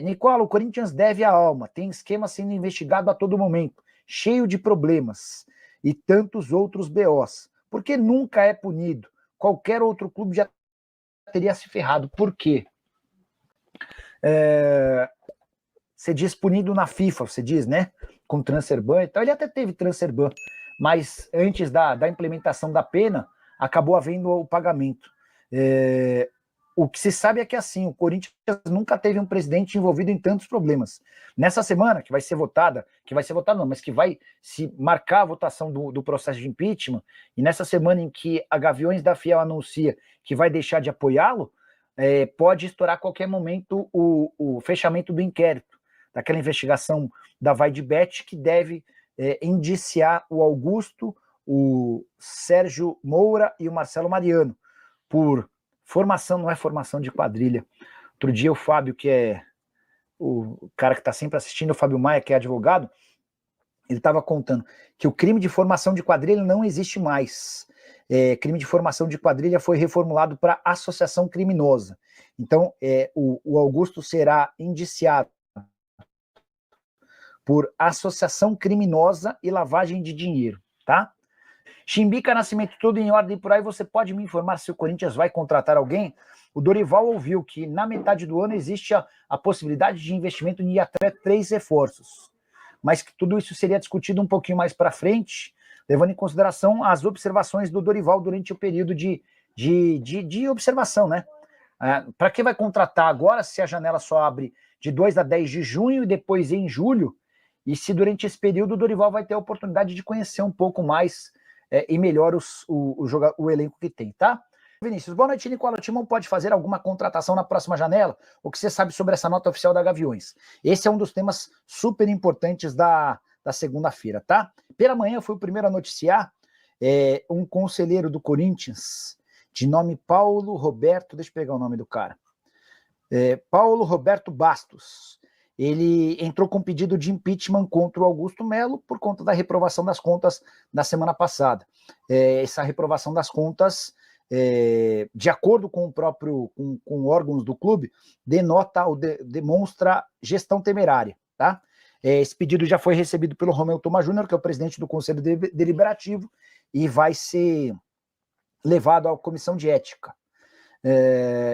Nicola, o Corinthians deve a alma, tem esquema sendo investigado a todo momento, cheio de problemas e tantos outros BOs. Porque nunca é punido. Qualquer outro clube já teria se ferrado. Por quê? Você diz punido na FIFA, você diz, né? Com transfer ban e tal. Ele até teve transfer ban, mas antes da implementação da pena, acabou havendo o pagamento. O que se sabe é que assim, o Corinthians nunca teve um presidente envolvido em tantos problemas. Nessa semana, que vai ser votada não, mas que vai se marcar a votação do processo de impeachment, e nessa semana em que a Gaviões da Fiel anuncia que vai deixar de apoiá-lo, pode estourar a qualquer momento o fechamento do inquérito, daquela investigação da Vaidbet, que deve indiciar o Augusto, o Sérgio Moura e o Marcelo Mariano, por formação, não é formação de quadrilha. Outro dia o Fábio, que é o cara que está sempre assistindo, o Fábio Maia, que é advogado, ele estava contando que o crime de formação de quadrilha não existe mais. Crime de formação de quadrilha foi reformulado para associação criminosa. Então, o Augusto será indiciado por associação criminosa e lavagem de dinheiro, tá? Chimbica, Nascimento, tudo em ordem por aí. Você pode me informar se o Corinthians vai contratar alguém? O Dorival ouviu que na metade do ano existe a possibilidade de investimento em até 3 reforços, mas que tudo isso seria discutido um pouquinho mais para frente, levando em consideração as observações do Dorival durante o período de observação, né? Para que vai contratar agora se a janela só abre de 2 a 10 de junho e depois em julho? E se durante esse período o Dorival vai ter a oportunidade de conhecer um pouco mais e melhor o elenco que tem, tá? Vinícius, boa noite, Nicola. O Timão pode fazer alguma contratação na próxima janela? O que você sabe sobre essa nota oficial da Gaviões? Esse é um dos temas super importantes da segunda-feira, tá? Pela manhã eu fui o primeiro a noticiar um conselheiro do Corinthians, de nome Paulo Roberto, deixa eu pegar o nome do cara, Paulo Roberto Bastos. Ele entrou com pedido de impeachment contra o Augusto Melo por conta da reprovação das contas da semana passada. Essa reprovação das contas, de acordo com o próprio com órgãos do clube, demonstra gestão temerária, tá? Esse pedido já foi recebido pelo Romeu Thoma Júnior, que é o presidente do Conselho Deliberativo, e vai ser levado à comissão de ética.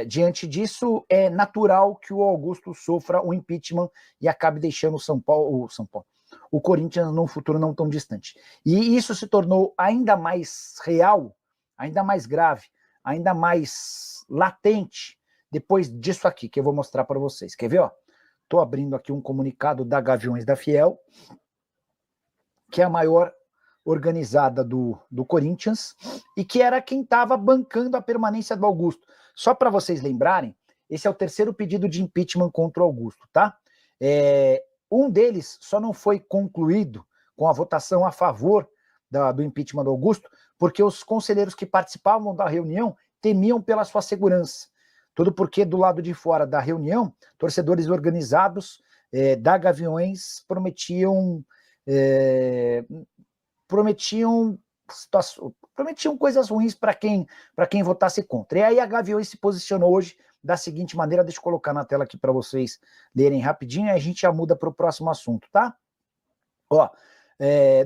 Diante disso, é natural que o Augusto sofra o impeachment e acabe deixando o Corinthians num futuro não tão distante. E isso se tornou ainda mais real, ainda mais grave, ainda mais latente depois disso aqui, que eu vou mostrar para vocês. Quer ver? Estou abrindo aqui um comunicado da Gaviões da Fiel, que é a maior organizada do Corinthians, e que era quem estava bancando a permanência do Augusto. Só para vocês lembrarem, esse é o terceiro pedido de impeachment contra o Augusto, tá? Um deles só não foi concluído com a votação a favor do impeachment do Augusto, porque os conselheiros que participavam da reunião temiam pela sua segurança. Tudo porque do lado de fora da reunião, torcedores organizados da Gaviões prometiam coisas ruins para quem votasse contra. E aí a Gaviões se posicionou hoje da seguinte maneira, deixa eu colocar na tela aqui para vocês lerem rapidinho, e a gente já muda para o próximo assunto, tá?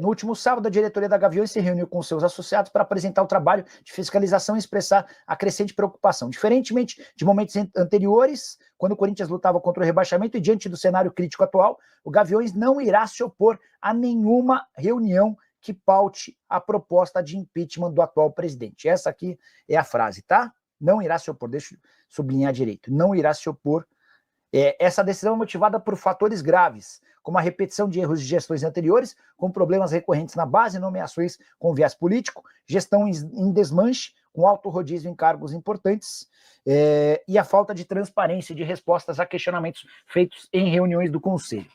No último sábado, a diretoria da Gaviões se reuniu com seus associados para apresentar o trabalho de fiscalização e expressar a crescente preocupação. Diferentemente de momentos anteriores, quando o Corinthians lutava contra o rebaixamento e diante do cenário crítico atual, o Gaviões não irá se opor a nenhuma reunião que paute a proposta de impeachment do atual presidente. Essa aqui é a frase, tá? Não irá se opor, deixa eu sublinhar direito, não irá se opor. Essa decisão é motivada por fatores graves, como a repetição de erros de gestões anteriores, com problemas recorrentes na base, nomeações com viés político, gestão em desmanche, com alto rodízio em cargos importantes, e a falta de transparência e de respostas a questionamentos feitos em reuniões do Conselho.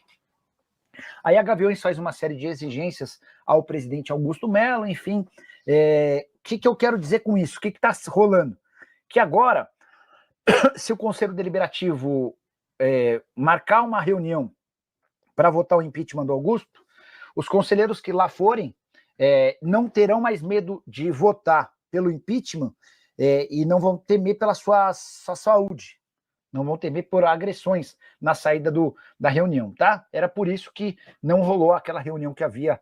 Aí a Gaviões faz uma série de exigências ao presidente Augusto Melo, enfim. O que eu quero dizer com isso? O que está rolando? Que agora, se o Conselho Deliberativo marcar uma reunião para votar o impeachment do Augusto, os conselheiros que lá forem não terão mais medo de votar pelo impeachment e não vão temer pela sua saúde. Não vão temer por agressões na saída da reunião, tá? Era por isso que não rolou aquela reunião que havia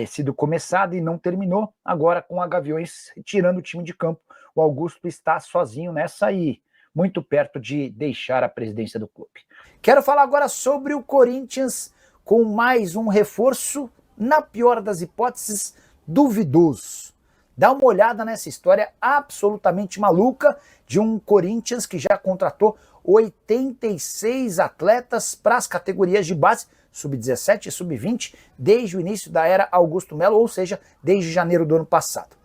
sido começada e não terminou. Agora, com a Gaviões tirando o time de campo, o Augusto está sozinho nessa aí, muito perto de deixar a presidência do clube. Quero falar agora sobre o Corinthians com mais um reforço, na pior das hipóteses, duvidoso. Dá uma olhada nessa história absolutamente maluca de um Corinthians que já contratou 86 atletas para as categorias de base, sub-17 e sub-20, desde o início da era Augusto Melo, ou seja, desde janeiro do ano passado.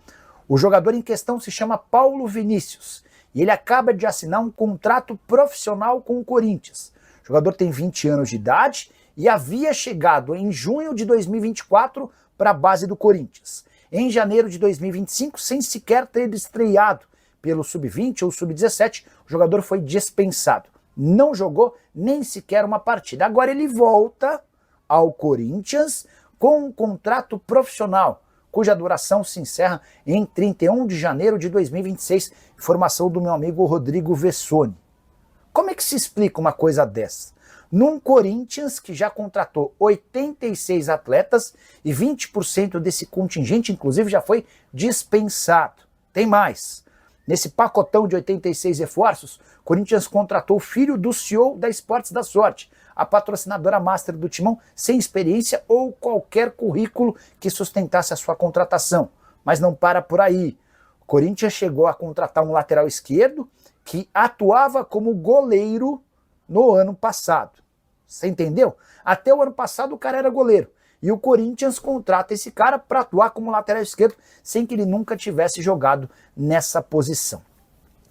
O jogador em questão se chama Paulo Vinícius e ele acaba de assinar um contrato profissional com o Corinthians. O jogador tem 20 anos de idade e havia chegado em junho de 2024 para a base do Corinthians. Em janeiro de 2025, sem sequer ter estreado pelo sub-20 ou sub-17, o jogador foi dispensado. Não jogou nem sequer uma partida. Agora ele volta ao Corinthians com um contrato profissional, cuja duração se encerra em 31 de janeiro de 2026, informação do meu amigo Rodrigo Vessoni. Como é que se explica uma coisa dessa? Num Corinthians que já contratou 86 atletas e 20% desse contingente, inclusive, já foi dispensado. Tem mais. Nesse pacotão de 86 reforços, o Corinthians contratou o filho do CEO da Esportes da Sorte, a patrocinadora master do Timão, sem experiência ou qualquer currículo que sustentasse a sua contratação. Mas não para por aí. O Corinthians chegou a contratar um lateral esquerdo que atuava como goleiro no ano passado. Você entendeu? Até o ano passado o cara era goleiro. E o Corinthians contrata esse cara para atuar como lateral esquerdo sem que ele nunca tivesse jogado nessa posição.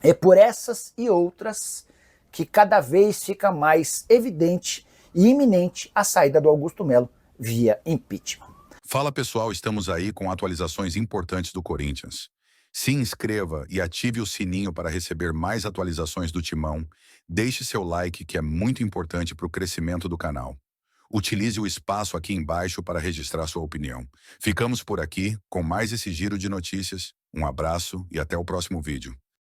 É por essas e outras que cada vez fica mais evidente e iminente a saída do Augusto Melo via impeachment. Fala pessoal, estamos aí com atualizações importantes do Corinthians. Se inscreva e ative o sininho para receber mais atualizações do Timão. Deixe seu like, que é muito importante para o crescimento do canal. Utilize o espaço aqui embaixo para registrar sua opinião. Ficamos por aqui com mais esse giro de notícias. Um abraço e até o próximo vídeo.